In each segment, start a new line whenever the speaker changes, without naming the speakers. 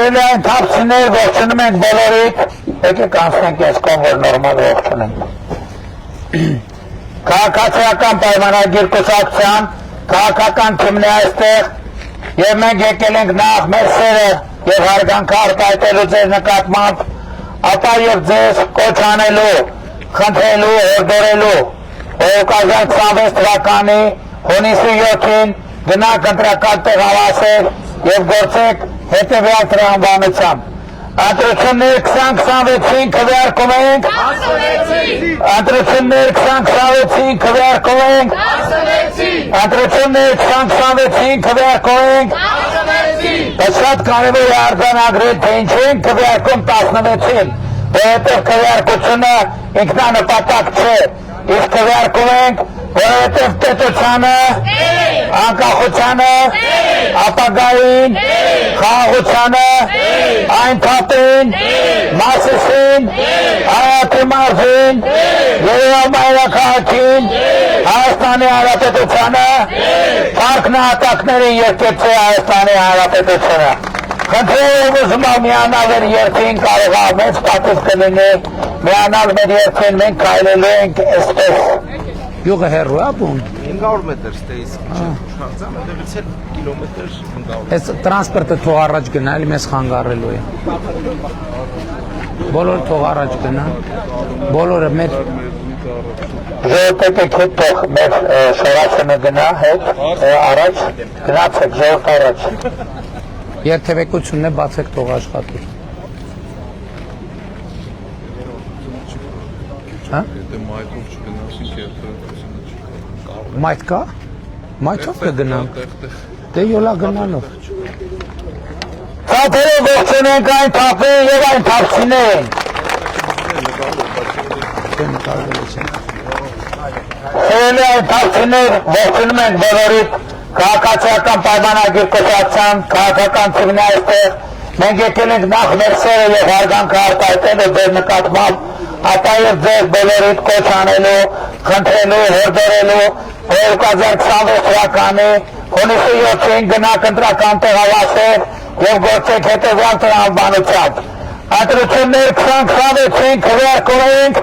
Սիրելի այն թափցիներ ողջունում ենք բոլորիդ, եկեք անցնենք այս կողմ, որ նորմալ ողջունենք։ Քաղաքացիական պայմանագիր կուսակցության, քաղաքական թիմն է այստեղ, եւ մենք եկել ենք նախ մեր սերը եւ հարգանքը արտահայտելու ձեր նկատմամբ, ապա եւ ձեզ կոչ անելու, խնդրելու, հորդորելու, որ 2026 թվականի հունիսի 7-ին գնաք ընտրական տեղ հավասել եւ գործեք հետեւյալ տրամաբանությամբ։ Ընտրություններ 2026-ին քվեարկում ենք, ընտրություններ 2026-ին քվեարկում ենք, ընտրություններ 2026-ին քվեարկում ենք, բայց շատ կարևոր է արձանագրել, թե ինչու ենք քվեարկում 16-ին, որովհետև քվեարկությունը ինքնանպատակ չէ, իսկ քվեարկում ենք, որովհետև պետությանը, անկախությանը, ապագային, խաղաղությանը, այն թափին, Մասիսին, Արարատի մարզին, Երևան մայրաքաղաքին, Հայաստանի Հանրապետությանը, փառք նահատակներին եկեցե Հայաստանի Հանրապետությունը։ Խնդրեմ ուզում եմ միանալ մեր երթին, կարող է մեծ պատիվ կլինի, միանալ մեր երթին, մենք քայլելու ենք այսպես։
Յուղը հեռու է բուն։
500 մետր ստեյս շարծան, դեպից էլ կիլոմետր 500։
Այս տրանսպորտը թող առաջ գնա, էլի մեզ խանգարելու է։ Բոլորը թող առաջ գնա։ Բոլորը մեր
Ժողովուրդ եկեք թող մեր շորացումը գնա հետ առաջ, գնացեք ժողովուրդ առաջ։
երթևեկությունն է բացեք թող աշխատի։ Հա?
Եթե մայթով չգնացինք երթևեկությունը չկա։
Մայթ կա։ Մայթով կգնանք։ Դե յոլա գնալով։
Թափերը ողջունենք այն թափին եւ այն թափցիներին։ Սիրելի այն թափցիներ ողջունում ենք բոլորիդ, քաղաքացիական պայմանագիր կուսակցության, քաղաքական թիմն է այստեղ, մենք եկել ենք նախ մեր սերը եւ հարգանքը արտահայտելու ձեր նկատմամբ, ապա եւ ձեզ բոլորիդ կոչ անելու, խնդրելու, հորդորելու, որ 2026 թվականի հունիսի 7-ին գնաք ընտրական տեղ հավասել եւ գործեք հետեւյալ տրամաբանությամբ։ Ընտրություններ 2026-ին քվեարկում ենք,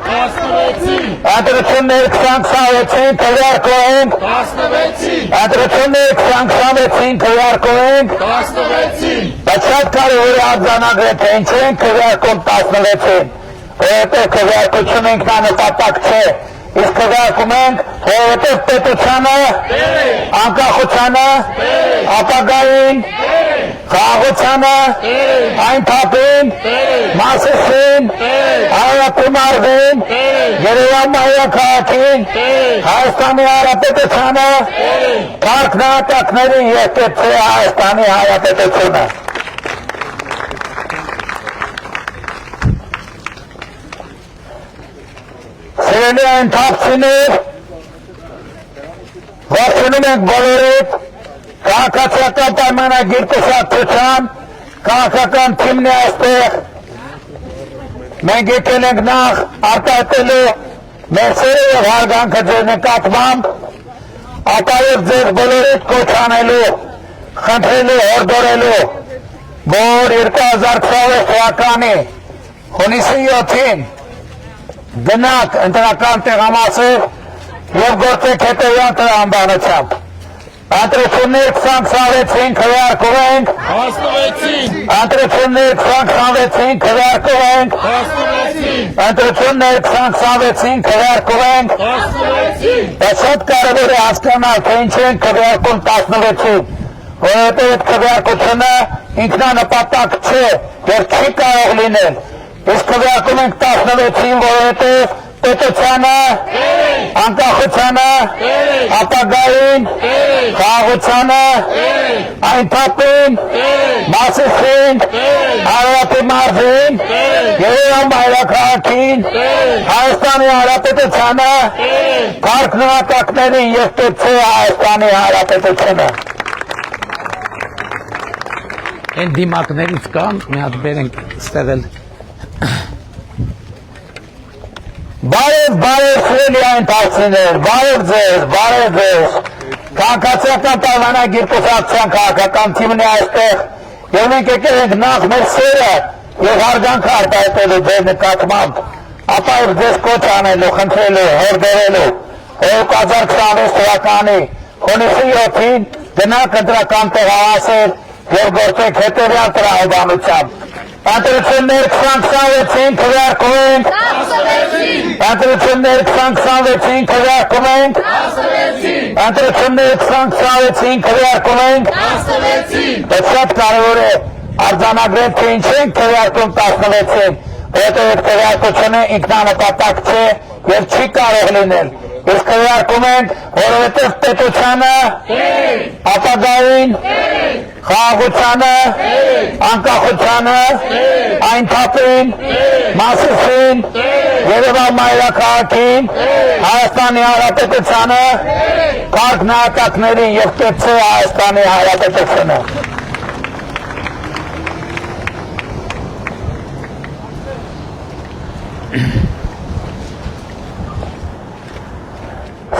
ընտրություններ 2026-ին քվեարկում ենք, ընտրություններ 2026-ին քվեարկում ենք, բայց շատ կարևոր է արձանագրել, թե ինչու ենք քվեարկում 16-ին, որովհետև քվեարկությունը ինքնանպատակ չէ, իսկ քվեարկում ենք, որովհետև պետությանը, անկախությանը, ապագային, խաղաղությանը, այն թափին, Մասիսին, Արարատի մարզին, Երևան մայրաքաղաքին, Հայաստանի Հանրապետությանը, փառք նահատակներին եկեցե Հայաստանի Հանրապետությունը։ Սիրելի այն թափցիներ, ողջունում ենք բոլորիդ, քաղաքացիական պայմանագիր կուսակցության, քաղաքական թիմն է այստեղ, մենք եկել ենք նախ արտահայտելու մեր սերը եւ հարգանքը ձեր նկատմամբ, ապա եւ ձեր բոլորիդ կոչ անելու, խնդրելու, հորդորելու, որ 2026 թվականի հունիսի 7-ին գնաք ընտրական տեղամասեր եւ գործեք հետեւյալ տրամաբանությամբ։ Ընտրություններ 2026-ին քվեարկում ենք, ընտրություններ 2026-ին քվեարկում ենք, ընտրություններ 2026-ին քվեարկում ենք, բայց շատ կարևոր է հասկանալ, թե ինչու են քվեարկում 16-ին, որովհետև այդ քվեարկությունը ինքնանպատակ չէ եւ չի կարող լինել, իսկ քվեարկում ենք 16-ին, որովհետև պետությանը, անկախությանը, ապագային, խաղաղությանը, այն թափին, Մասիսին, Արարատի մարզին, Երևան մայրաքաղաքին, Հայաստանի Հանրապետությանը, փառք նահատակներին եկեցե Հայաստանի Հանրապետությունը։
Այն դիմակներից կան, մի հատ բերենք ստեղել։
Բարև սիրելի այն թափցիներ, բարև ձեզ, քաղաքացիական պայմանագիր կուսակցության քաղաքական թիմն է այստեղ, Եվ մենք եկել ենք նախ մեր սերը եւ հարգանքը արտահայտելու ձեր նկատմամբ, ապա եւ ձեզ կոչ անելու, խնդրելու, հորդորելու 2026 թվականի հունիսի 7-ին գնաք ընտրական տեղահասել եւ գործեք հետեւյալ տրամաբանությամբ։ Ընտրություններ 2026-ին քվեարկում ենք, ընտրություններ 2026-ին քվեարկում ենք, ընտրություններ 2026-ին քվեարկում ենք, շատ կարևոր է արձանագրել, թե ինչ ենք քվեարկում 16-ին, որովհետև քվեարկությունը ինքնանպատակ չէ եւ չի կարող լինել։ Իսկ քվեարկում ենք, որովհետև պետությանը, ապագային, խաղաղությանը, անկախությանը, այն թափին, Մասիսին, Երևան մայրաքաղաքին, Հայաստանի Հանրապետությանը, փառք նահատակներին եւ կեցե Հայաստանի Հանրապետությունը։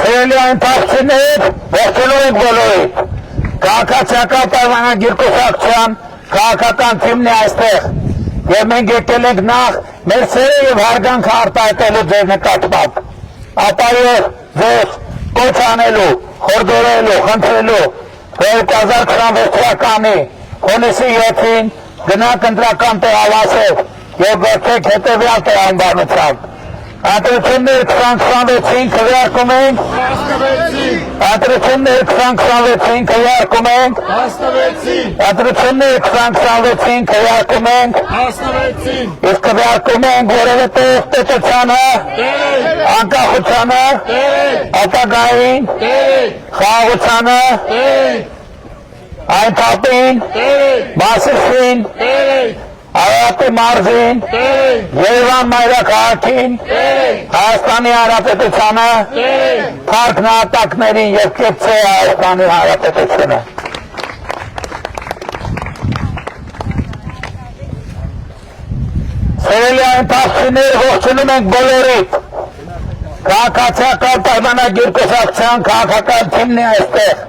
Սիրելի այն փաստիներ, ողջունում ենք բոլորիդ։ Քաղաքացիական պայմանագիր կուսակցության քաղաքական թիմն է այստեղ եւ մենք եկել ենք նախ մեր սերը եւ հարգանքը արտահայտելու ձեր նկատմամբ, ապա եւ ձեզ կոչ անելու, հորդորելու, խնդրելու 2026 թվականի հունիսի 7-ին գնաք ընտրական տեղահասել եւ գործեք հետեւյալ տրամաբանությամբ։ Ընտրություններ 2026-ին քվեարկում ենք, ընտրություններ 2026-ին քվեարկում ենք, ընտրություններ 2026-ին քվեարկում ենք, իսկ քվեարկում ենք, որովհետև պետությանը, անկախությանը, ապագային, խաղաղությանը, այն թափին, Մասիսին, Արարատի մարզին, Երևան մայրաքաղաքին, Հայաստանի Հանրապետությանը, փառք նահատակներին եւ կեցե Հայաստանի Հանրապետությունը։ Սիրելի այն փաստիներ, ողջունում ենք բոլորիդ։ Քաղաքացիական պայմանագիր կուսակցության քաղաքական թիմն է այստեղ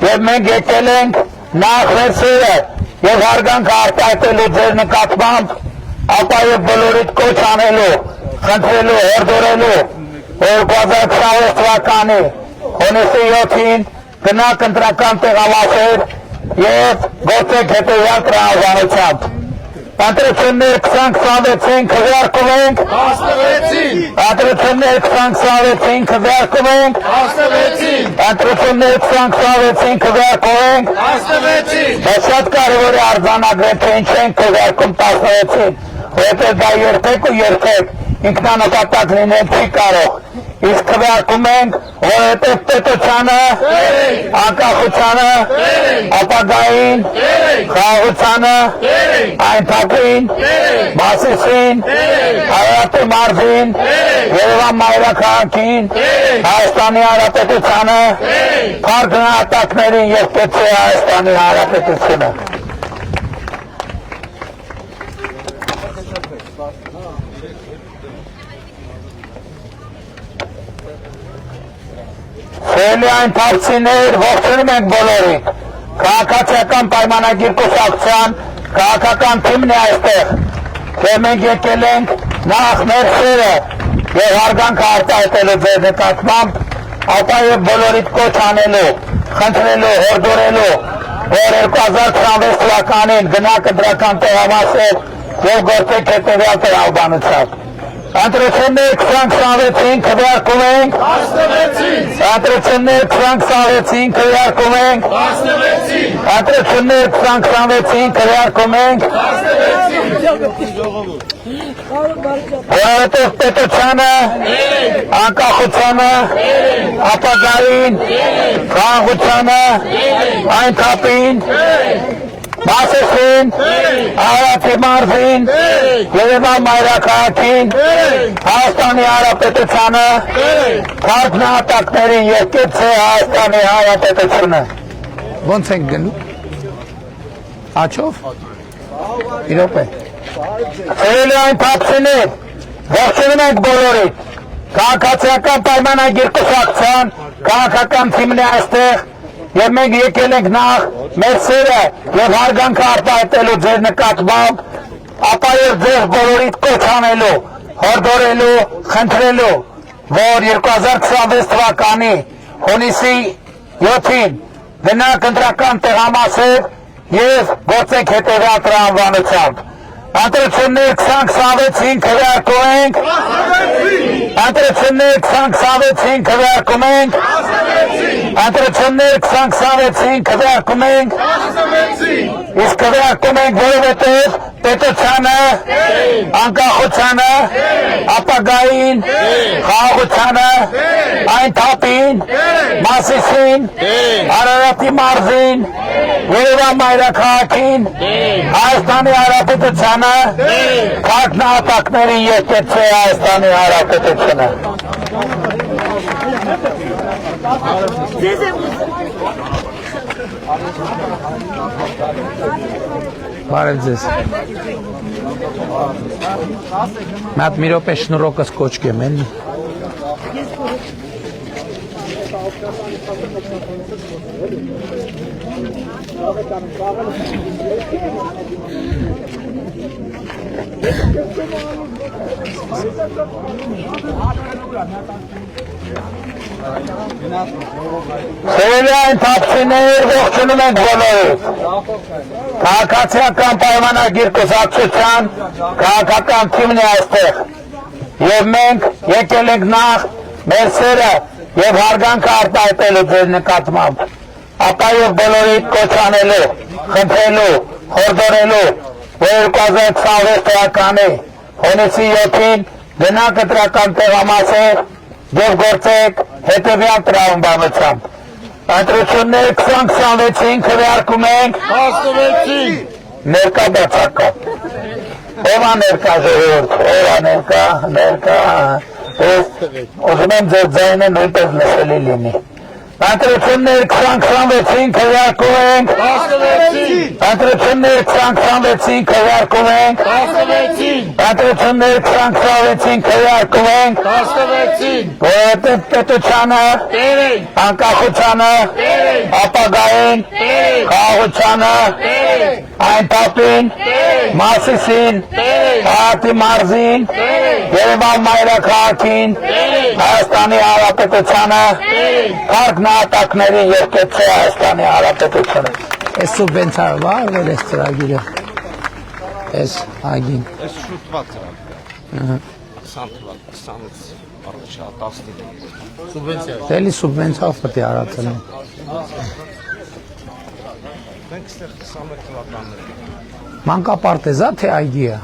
եւ մենք եկել ենք նախ մեր սերը եւ հարգանքը արտահայտելու ձեր նկատմամբ, ապա եւ բոլորիդ կոչ անելու, խնդրելու, հորդորելու 2026 թվականի հունիսի 7-ին գնաք ընտրական տեղահասել եւ գործեք հետեւյալ տրամաբանությամբ։ Ընտրություններ 2026-ին քվեարկում ենք, ընտրություններ 2026-ին քվեարկում ենք, ընտրություններ 2026-ին քվեարկում ենք, շատ կարևոր է արձանագրել, թե ինչ ենք քվեարկում 16-ին, որովհետև դա երբեք ու երբեք ինքնանպատակ լինել չի կարող։ Իսկ քվեարկում ենք, որովհետև պետությանը, անկախությանը, ապագային, խաղաղությանը, այն թափին, Մասիսին, Արարատի մարզին, Երևան մայրաքաղաքին, Հայաստանի Հանրապետությանը, փառք նահատակներին եւ կեցե Հայաստանի Հանրապետությունը։ Սիրելի այն փաստիներ, ողջունում ենք բոլորին։ Քաղաքացիական պայմանագիր կուսակցության քաղաքական թիմն է այստեղ եւ մենք եկել ենք նախ մեր սերը եւ հարգանքը արտահայտելու ձեր նկատմամբ, ապա եւ բոլորիդ կոչ անելու, խնդրելու, հորդորելու, որ 2026 թվականին գնաք ընտրական տեղահասել եւ գործեք հետեւյալ տրամաբանությամբ։ Ընտրություններ 2026-ին քվեարկում ենք, ընտրություններ 2026-ին քվեարկում ենք, ընտրություններ 2026-ին քվեարկում ենք, որովհետև պետությանը, անկախությանը, ապագային, խաղաղությանը, այն թափին, Մասիսին, Արարատի մարզին, Երևան մայրաքաղաքին, Հայաստանի Հանրապետությանը, փառք նահատակներին եւ կեցե Հայաստանի Հանրապետությունը։
Ոնց ենք գնում։ Աչով։ Իրոք է։
Սիրելի այն փաստիներ, ողջունում ենք բոլորիդ։ Քաղաքացիական պայմանագիր կուսակցության քաղաքական թիմն է այստեղ եւ մենք եկել ենք նախ մեր սերը եւ հարգանքը արտահայտելու ձեր նկատմամբ, ապա եւ ձեր բոլորիդ կոչ անելու, հորդորելու, խնդրելու, որ 2026 թվականի հունիսի 7-ին գնանք ընտրական տեղամասեր եւ գործենք հետեւյալ տրամաբանությամբ։ Ընտրություններ 2026-ին քվեարկում ենք։ Ընտրություններ 2026-ին քվեարկում ենք։ Ընտրություններ 2026-ին քվեարկում ենք։ Իսկ քվեարկում ենք, որովհետև պետությանը, անկախությանը, ապագային, խաղաղությանը, այն թափին, Մասիսին, Արարատի մարզին, Երևան մայրաքաղաքին, Հայաստանի Հանրապետությանը, քաղաքնահատակներին եկեցե Հայաստանի Հանրապետությունը։
Բարև ձեզ։ Մատ մի րոպե շնորհոքս կոչկեմ, էլի։
Սիրելի այն թափցիներ, ողջունում ենք բոլորիդ։ Քաղաքացիական պայմանագիր կուսակցության քաղաքական թիմն է այստեղ։ Եվ մենք եկել ենք նախ մեր սերը եւ հարգանքը արտահայտելու ձեր նկատմամբ, ապա եւ բոլորիդ կոչ անելու, խնդրելու, հորդորելու, որ 2026 թվականի հունիսի 7-ին գնանք ընտրական տեղամասեր եւ գործենք հետեւյալ տրամաբանությամբ։ Ընտրություններ 2026-ին քվեարկում ենք։ Ներկա բացակա։ Ով ներկա ժողովուրդ, ով ներկա։ Ուզում եմ ձեր ձայնը նույնպես լսելի լինի։ Ընտրություններ 2026-ին քվեարկում ենք։ Ընտրություններ 2026-ին քվեարկում ենք։ Ընտրություններ 2026-ին քվեարկում ենք։ Որովհետև պետությանը, անկախությանը, ապագային, խաղաղությանը, այն թափին, Մասիսին, Արարատի մարզին, Երևան մայրաքաղաքին, Հայաստանի Հանրապետությանը, քաղաքնահատակներին եկեցե Հայաստանի Հանրապետությունը։
Այս սուբվենցիա վարվել այս ծրագիրը։ Այս ագին։
Այս շուտված ծրագիր։ 20 առաջ 10 սուբվենցիա։
Դելի սուբվենցիա պետք է արածել։
Մենք ստեղ 21 թվականներ։
Մանկապարտեզա թե այգիա։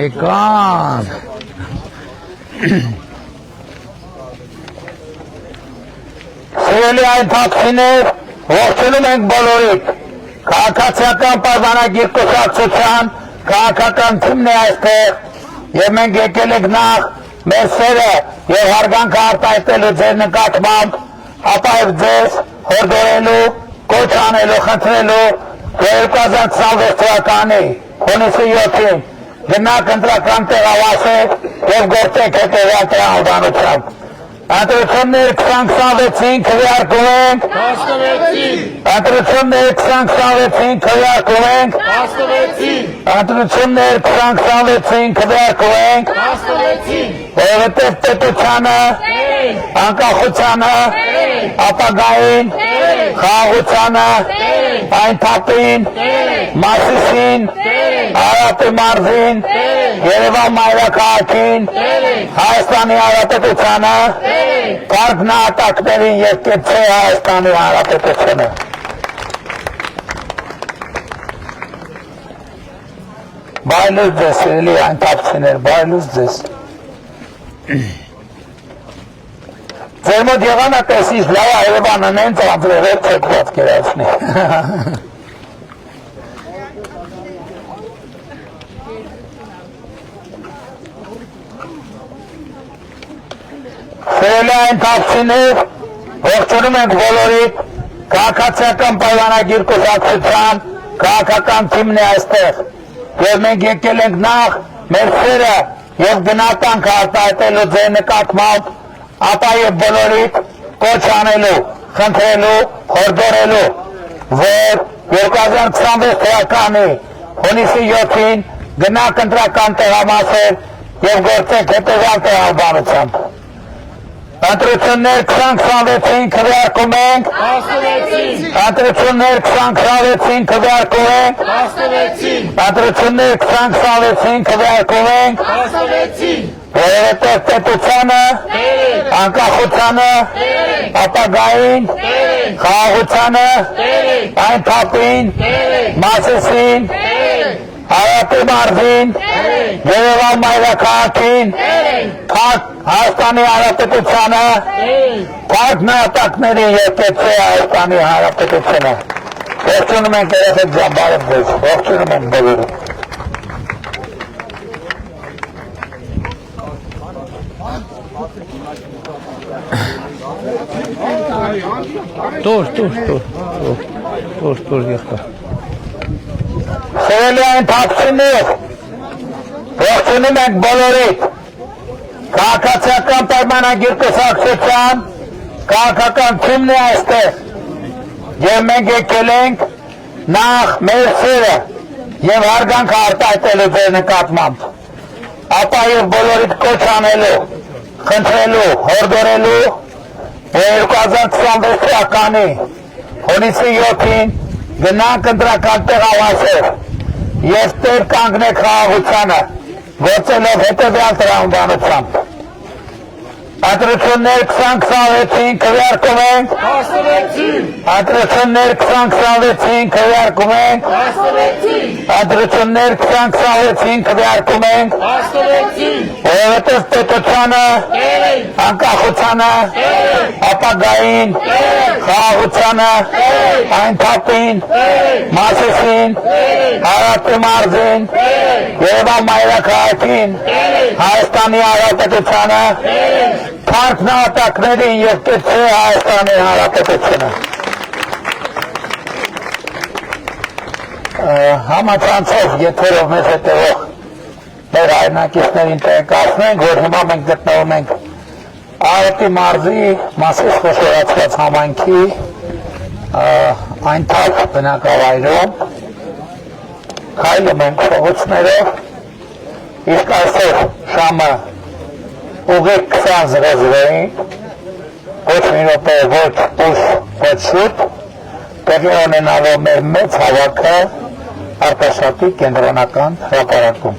Էկան։
Սիրելի այն թափցիներ, ողջունում ենք բոլորիդ։ Քաղաքացիական պայմանագիր կուսակցության քաղաքական թիմն է այստեղ եւ մենք եկել ենք նախ մեր սերը եւ հարգանքը արտահայտելու ձեր նկատմամբ, ապա եւ ձեզ հորդորելու, կոչ անելու, խնդրելու 2026 թվականի հունիսի 7-ին գնանք ընտրական տեղամասեր եւ գործենք հետեւյալ տրամաբանությամբ։ Ընտրություններ 2026-ին քվեարկում ենք։ Ընտրություններ 2026-ին քվեարկում ենք։ Ընտրություններ 2026-ին քվեարկում ենք։ Որովհետև պետությանը, անկախությանը, ապագային, խաղաղությանը, այն թափին, Մասիսին, Արարատի մարզին, Երևան մայրաքաղաքին, Հայաստանի Հանրապետությանը, քաղաքնահատակներին եկեցե Հայաստանի Հանրապետությունը։ Բայլուս ձեզ, էլի այն թափցիներ, բայլուս ձեզ։ Ձեր մոտ եղանա տեսիս լավ Երևանը նենց անձրևեր չեկված կերացնի։ Սիրելի այն թափցիներ, ողջունում ենք բոլորիդ, քաղաքացիական պայմանագիր կուսակցության քաղաքական թիմն է այստեղ, եւ մենք եկել ենք նախ մեր սերը եւ գնահատանք արտահայտելու ձեր նկատմամբ, ապա եւ բոլորիդ կոչ անելու, խնդրելու, հորդորելու, որ 2026 թվականի հունիսի 7-ին գնաք ընտրական տեղամասեր եւ գործեք հետեւյալ տեղաբանությամբ։ Ընտրություններ 2026-ին քվեարկում ենք, ընտրություններ 2026-ին քվեարկում ենք, ընտրություններ 2026-ին քվեարկում ենք, որովհետև պետությանը, անկախությանը, ապագային, խաղաղությանը, այն թափին, Մասիսին, Արարատի մարզին, Երևան մայրաքաղաքին, Հայաստանի Հանրապետությանը, փառք նահատակների եկեցե Հայաստանի Հանրապետությունը։ Ողջունում ենք երեխեք ջան, բարև ձեզ, ողջունում ենք բոլորին։
Տոր եղկա։
Սերելի այն թաքցիներ, ողջունում ենք բոլորիդ, քաղաքացիական պայմանագիր կուսակցության քաղաքական թիմն է այստեղ, եւ մենք եկել ենք նախ մեր սերը եւ հարգանքը արտահայտելու ձեր նկատմամբ, ապա եւ բոլորիդ կոչ անելու, խնդրելու, հորդորելու, որ 2026 թվականի հունիսի 7-ին գնանք ընտրական տեղամասեր եւ տեր կանգնեք խաղաղությանը, գործելով հետեւյալ տրամաբանությամբ։ Ընտրություններ 2026-ին քվեարկում ենք, ընտրություններ 2026-ին քվեարկում ենք, ընտրություններ 2026-ին քվեարկում ենք, որովհետև պետությանը, անկախությանը, ապագային, խաղաղությանը, այն թափին, Մասիսին, Արարատի մարզին, Երևան մայրաքաղաքին, Հայաստանի Հանրապետությանը, փառք նահատակներին եւ կեցե Հայաստանի Հանրապետությունը։ Համացանցով եթերով մեզ հետևող մեր հայրենակիցներին տեղեկացնենք, որ հիմա մենք գտնվում ենք Արարատի մարզի Մասիս խոշորացված համայնքի այն թափ բնակավայրում, քայլում ենք փողոցներով, իսկ այսօր շամը ուղիղ 20:00-ին, ոչ մի րոպե, ոչ ուշ, ոչ շուտ, տեղի ունենալով մեր մեծ հավաքը Արտաշատի կենտրոնական հրապարակում։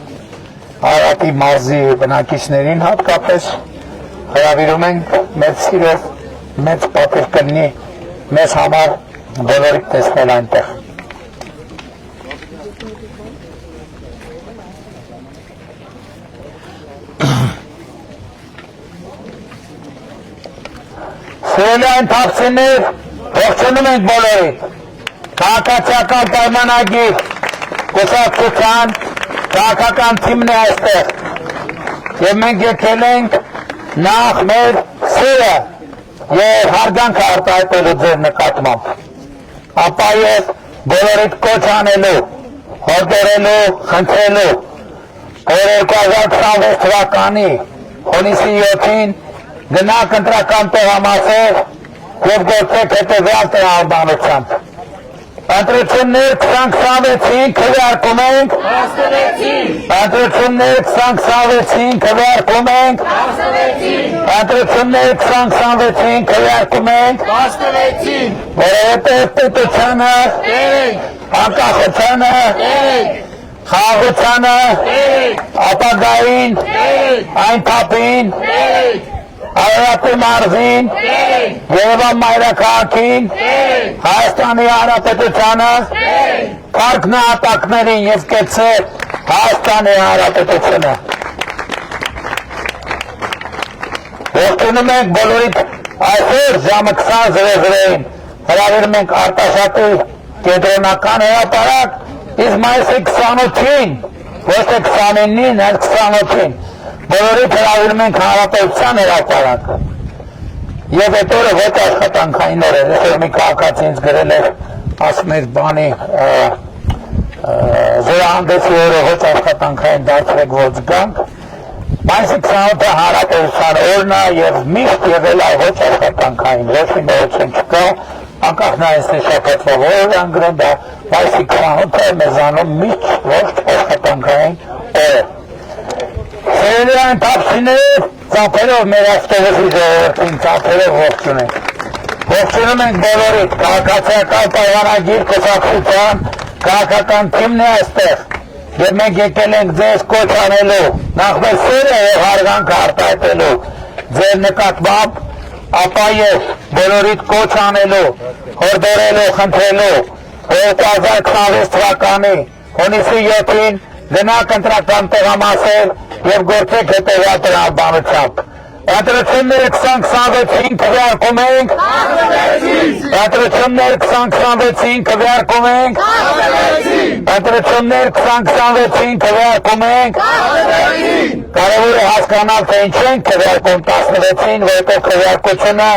Արարատի մարզի բնակիչներին հատկապես հրավիրում ենք մեծ սիրով, մեծ պատիվ կլինի մեզ համար բոլորիդ տեսնել այնտեղ։ Սիրելի այն թաքցիներ, ողջունում ենք բոլորիդ, քաղաքացիական պայմանագիր կուսակցության քաղաքական թիմն է այստեղ, եւ մենք եկել ենք նախ մեր սերը եւ հարգանքը արտահայտելու ձեր նկատմամբ, ապա եւ բոլորիդ կոչ անելու, հորդորելու, խնդրելու, որ 2026 թվականի հունիսի 7-ին գնաք ընտրական տեղամասեր եւ գործեք հետեւյալ տրամաբանությամբ։ Ընտրություններ 2026-ին քվեարկում ենք, ընտրություններ 2026-ին քվեարկում ենք, ընտրություններ 2026-ին քվեարկում ենք, որովհետեւ պետությանը, անկախությանը, խաղաղությանը, ապագային, այն թափին, Արարատի մարզին, Երևան մայրաքաղաքին, Հայաստանի Հանրապետությանը, փառք նահատակներին եւ կեցե Հայաստանի Հանրապետությունը։ Ողջունում ենք բոլորիդ այսօր ժամը 20:00-ին հրավիրում ենք Արտաշատի կենտրոնական հրապարակ, իսկ մայիսի 28-ին, ոչ թե 29-ին, այլ 28-ին բոլորիդ հրավիրում ենք Հանրապետության հրապարակ եւ այդ օրը ոչ աշխատանքային օր է, այսօր մի քաղաքացի ինձ գրել է, ասում էր բանի զորահանդեսի օրը ոչ աշխատանքային դարձրեք, որ գանք, Մայիսի 28-ը հանրապետության օրն է եւ միշտ եղել է ոչ աշխատանքային, ոչ մի նորություն չկա, անկախ նայած թե շաբաթվա որ անգրում դա մայիսի 28-ը մեզանում միշտ ոչ աշխատանքային օր է։ Սերելյան թափսիներ, ծափերով մեր ավտոբուսի ժողովրդին ծափերով ողջուն ենք։ Ողջունում ենք բոլորիդ, քաղաքացիական պայմանագիր կուսակցության քաղաքական թիմն է այստեղ եւ մենք եկել ենք ձեզ կոչ անելու, նախ մեր սերը եւ հարգանքը արտահայտելու ձեր նկատմամբ, ապա եւ բոլորիդ կոչ անելու, հորդորելու, խնդրելու 2026 թվականի հունիսի 7-ին գնաք ընտրական տեղամասեր եւ գործեք հետեւյալ տրամաբանությամբ։ Ընտրությունները 2026-ին քվեարկում ենք։ Ընտրությունները 2026-ին քվեարկում ենք։ Ընտրությունները 2026-ին քվեարկում ենք։ Կարևոր է հասկանալ, թե ինչ են քվեարկում 16-ին, որովհետև քվեարկությունը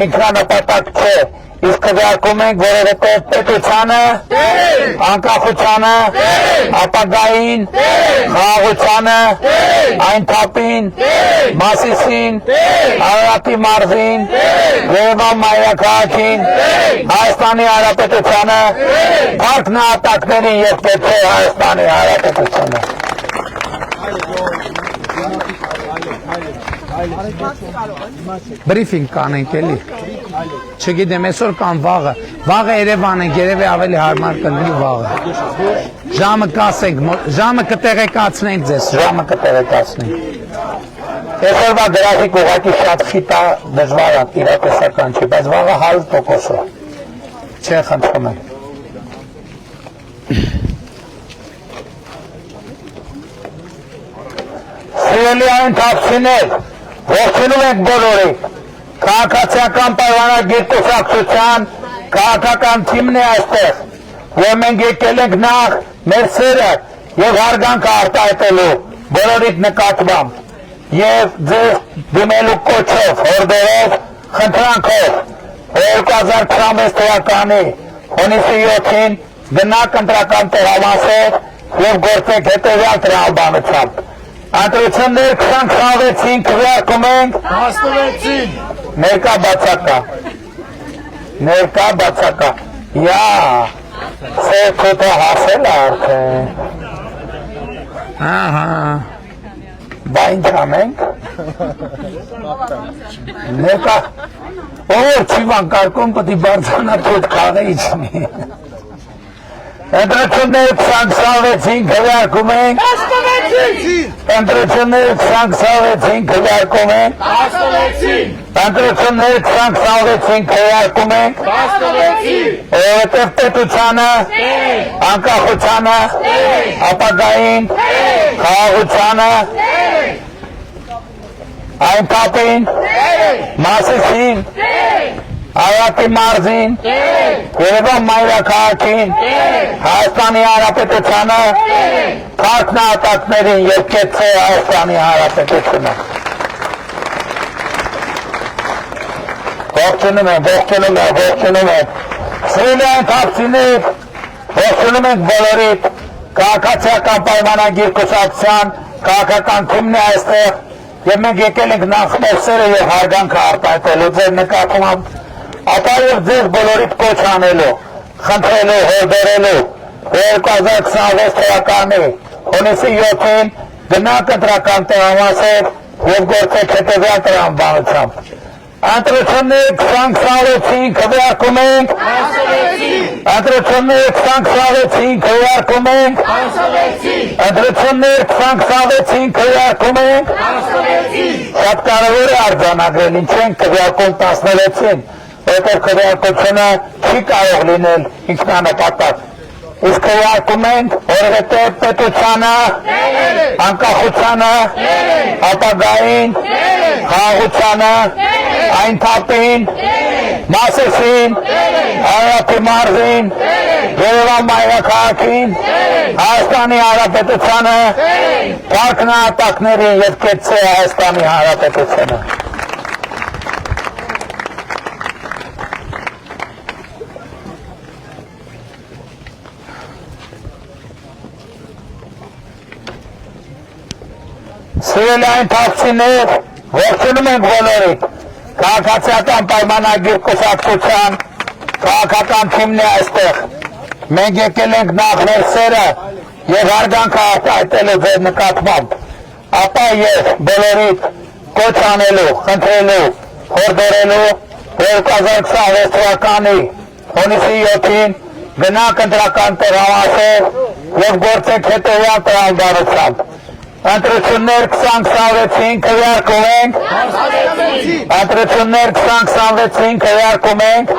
ինքնանպատակ չէ։ Իսկ քվեարկում ենք, որովհետև պետությանը, անկախությանը, ապագային, խաղաղությանը, այն թափին, Մասիսին, Արարատի մարզին, Երևան մայրաքաղաքին, Հայաստանի Հանրապետությանը, փառք նահատակներին եւ պետք է Հայաստանի Հանրապետությունը։
Բրիֆինգ կանենք էլի։ Չգիտեմ, այսօր կամ վաղը Երևան ենք, երևի ավելի հարմար կլինի վաղը։ Ժամը կասենք, ժամը կտեղեկացնենք ձեզ, ժամը կտեղեկացնենք։
Այսօրվա գրաֆիկ ուղղակի շատ շիտա դժվար է, իրատեսական չի, բայց վաղը 100% է։ Չէ, խնդրում եմ։ Սիրելի այն թափսիներ, ողջունում ենք բոլորիդ, քաղաքացիական պայմանագիր կուսակցության քաղաքական թիմն է այստեղ, եւ մենք եկել ենք նախ մեր սերը եւ հարգանքը արտահայտելու բոլորիդ նկատմամբ եւ ձեզ դիմելու կոչով, հորդորով, խնդրանքով 2026 թվականի հունիսի 7-ին գնաք ընտրական տեղամասեր եւ գործեք հետեւյալ տրամաբանությամբ։ Ընտրությունները 2026-ին քվեարկում ենք 16-ին ներկա բացակա յա սեքոտը հասել արդեն
Ահա
բա ինչ անենք ներկա չի վանկարկում պետք է բարձրանա թոտ կաղը իջնի Ընտրությունները 2026-ին քվեարկում ենք Ընտրությունները 2026-ին քվեարկում ենք Ընտրությունները 2026-ին քվեարկում ենք որովհետև պետությանը, անկախությանը, ապագային, խաղաղությանը, այն թափին, Մասիսին, Արարատի մարզին, Երևան մայրաքաղաքին, Հայաստանի Հանրապետությանը, փառք նահատակներին եւ կեցե Հայաստանի Հանրապետությունը։ Ողջունում եմ։ Սիրելի այն թափսիներ, ողջունում ենք բոլորիդ, քաղաքացիական պայմանագիր կուսակցության քաղաքական թիմն է այստեղ եւ մենք եկել ենք նախ մեր սերը եւ հարգանքը արտահայտելու ձեր նկատմամբ, ապա եւ ձեզ բոլորիդ կոչ անելու, խնդրելու, հորդորելու 2026 թվականի հունիսի 7-ին գնաք ընտրական տեղամասեր եւ գործեք հետեւյալ տրամաբանությամբ։ Ընտրությունները 2026-ին քվեարկում ենք Ընտրությունները 2026-ին քվեարկում ենք Ընտրությունները 2026-ին քվեարկում ենք Շատ կարևոր է արձանագրել, ինչ են քվեարկում 16-ին, որովհետև քվեարկությունը չի կարող լինել ինքնանպատակ։ Իսկ քվեարկում ենք, որովհետև պետությանը, անկախությանը, ապագային, խաղաղությանը, այն թափին, Մասիսին, Արարատի մարզին, Երևան մայրաքաղաքին, Հայաստանի Հանրապետությանը, փառք նահատակներին եւ կեցե Հայաստանի Հանրապետությունը։ Սիրելի այն թավցիներ, ողջունում ենք բոլորիդ, քաղաքացիական պայմանագիր կուսակցության քաղաքական թիմն է այստեղ։ Մենք եկել ենք նախ վերսերը եւ հարգանքը արտահայտելու ձեր նկատմամբ, ապա եւ բոլորիդ կոչ անելու, խնդրելու, հորդորելու 2026 թվականի հունիսի 7-ին գնանք ընտրական տեղամասեր եւ գործենք հետեւյալ տրամադրությամբ։ Ընտրություններ 2026-ին քվեարկում ենք։ Ընտրություններ 2026-ին քվեարկում ենք։